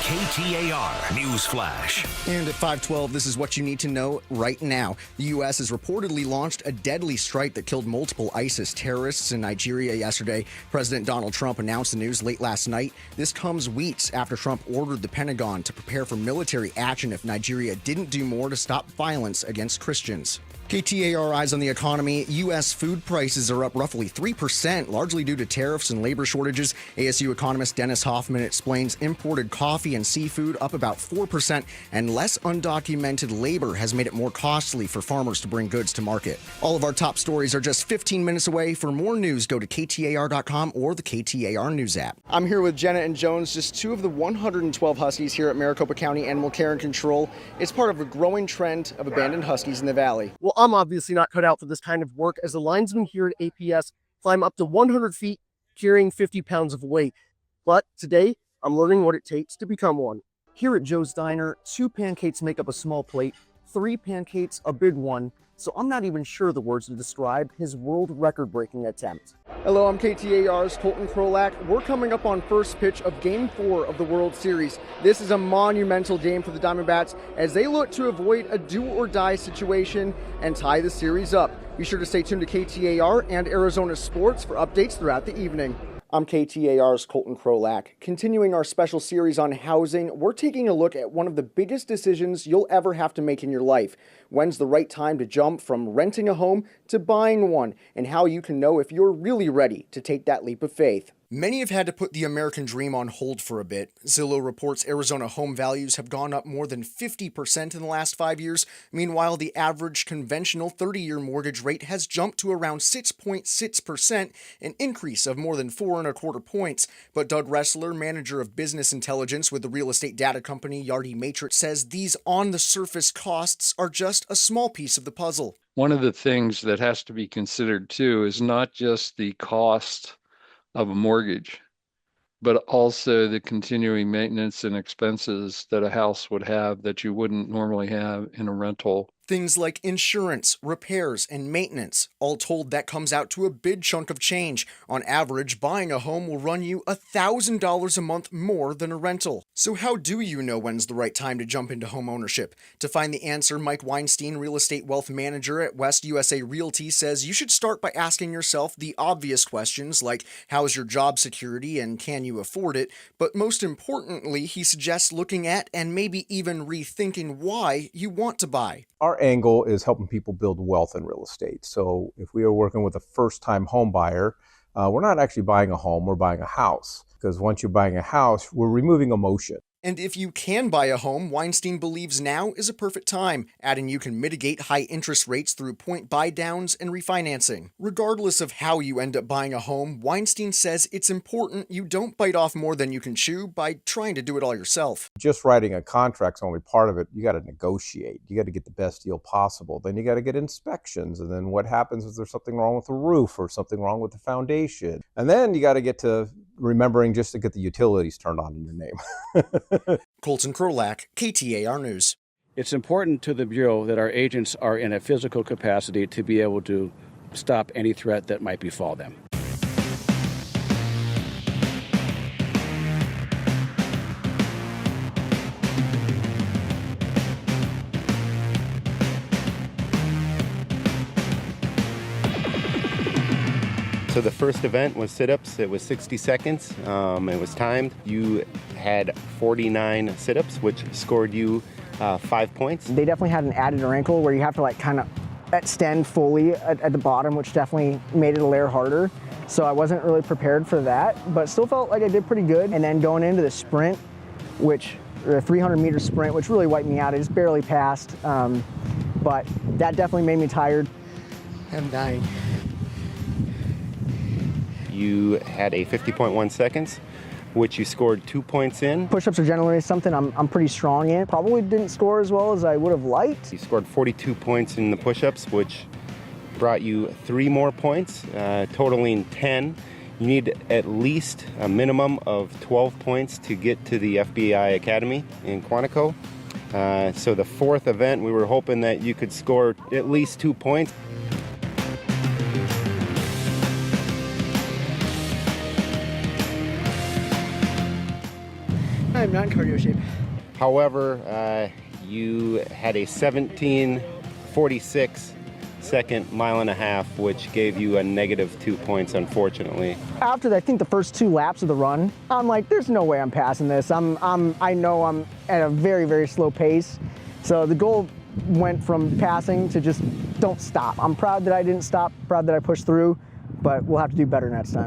KTAR News Flash. And at 5:12, this is what you need to know right now. The U.S. has reportedly launched a deadly strike that killed multiple ISIS terrorists in Nigeria yesterday. President Donald Trump announced the news late last night. This comes weeks after Trump ordered the Pentagon to prepare for military action if Nigeria didn't do more to stop violence against Christians. KTAR Eyes on the Economy. U.S. food prices are up roughly 3%, largely due to tariffs and labor shortages. ASU economist Dennis Hoffman explains imported coffee and seafood up about 4%, and less undocumented labor has made it more costly for farmers to bring goods to market. All of our top stories are just 15 minutes away. For more news, go to KTAR.com or the KTAR News app. I'm here with Jenna and Jones, just two of the 112 Huskies here at Maricopa County Animal Care and Control. It's part of a growing trend of abandoned Huskies in the valley. Well, I'm obviously not cut out for this kind of work, as the linesmen here at APS climb up to 100 feet, carrying 50 pounds of weight. But today, I'm learning what it takes to become one. Here at Joe's Diner, 2 pancakes make up a small plate, 3 pancakes a big one, so I'm not even sure the words to describe his world record-breaking attempt. Hello, I'm KTAR's Colton Krolak. We're coming up on first pitch of Game 4 of the World Series. This is a monumental game for the Diamondbacks as they look to avoid a do-or-die situation and tie the series up. Be sure to stay tuned to KTAR and Arizona Sports for updates throughout the evening. I'm KTAR's Colton Krolak. Continuing our special series on housing, we're taking a look at one of the biggest decisions you'll ever have to make in your life. When's the right time to jump from renting a home to buying one, and how you can know if you're really ready to take that leap of faith. Many have had to put the American dream on hold for a bit. Zillow reports Arizona home values have gone up more than 50% in the last 5 years. Meanwhile, the average conventional 30-year mortgage rate has jumped to around 6.6%, an increase of more than 4.25 points. But Doug Ressler, manager of business intelligence with the real estate data company Yardi Matrix, says these on-the-surface costs are just a small piece of the puzzle. One of the things that has to be considered too is not just the cost of a mortgage, but also the continuing maintenance and expenses that a house would have that you wouldn't normally have in a rental. Things like insurance, repairs, and maintenance. All told, that comes out to a big chunk of change. On average, buying a home will run you $1,000 a month more than a rental. So how do you know when's the right time to jump into home ownership? To find the answer, Mike Weinstein, real estate wealth manager at West USA Realty, says you should start by asking yourself the obvious questions like how is your job security and can you afford it? But most importantly, he suggests looking at and maybe even rethinking why you want to buy. Our angle is helping people build wealth in real estate. So if we are working with a first-time home buyer, we're not actually buying a home, we're buying a house. Because once you're buying a house, we're removing emotion. And if you can buy a home, Weinstein believes now is a perfect time, adding you can mitigate high interest rates through point buy downs and refinancing. Regardless of how you end up buying a home, Weinstein says it's important you don't bite off more than you can chew by trying to do it all yourself. Just writing a contract's only part of it. You got to negotiate. You got to get the best deal possible. Then you got to get inspections. And then what happens if there's something wrong with the roof or something wrong with the foundation? And then you got to get to remembering just to get the utilities turned on in your name. Colton Krolak, KTAR News. It's important to the Bureau that our agents are in a physical capacity to be able to stop any threat that might befall them. So the first event was sit-ups. It was 60 seconds. It was timed. You had 49 sit-ups, which scored you 5 points. They definitely had an added wrinkle where you have to kind of extend fully at the bottom, which definitely made it a layer harder. So I wasn't really prepared for that, but still felt like I did pretty good. And then going into the sprint, which the 300-meter sprint, which really wiped me out. I just barely passed, but that definitely made me tired. I'm dying. You had a 50.1 seconds, which you scored 2 points in. Push-ups are generally something I'm pretty strong in. Probably didn't score as well as I would have liked. You scored 42 points in the push-ups, which brought you 3 more points, totaling 10. You need at least a minimum of 12 points to get to the FBI Academy in Quantico. So the fourth event, we were hoping that you could score at least 2 points. I'm not in cardio shape. However, you had a 17:46 second mile and a half, which gave you a -2 points, unfortunately. After I think the first 2 laps of the run, I'm like, there's no way I'm passing this. I know I'm at a very, very slow pace. So the goal went from passing to just don't stop. I'm proud that I didn't stop, proud that I pushed through, but we'll have to do better next time.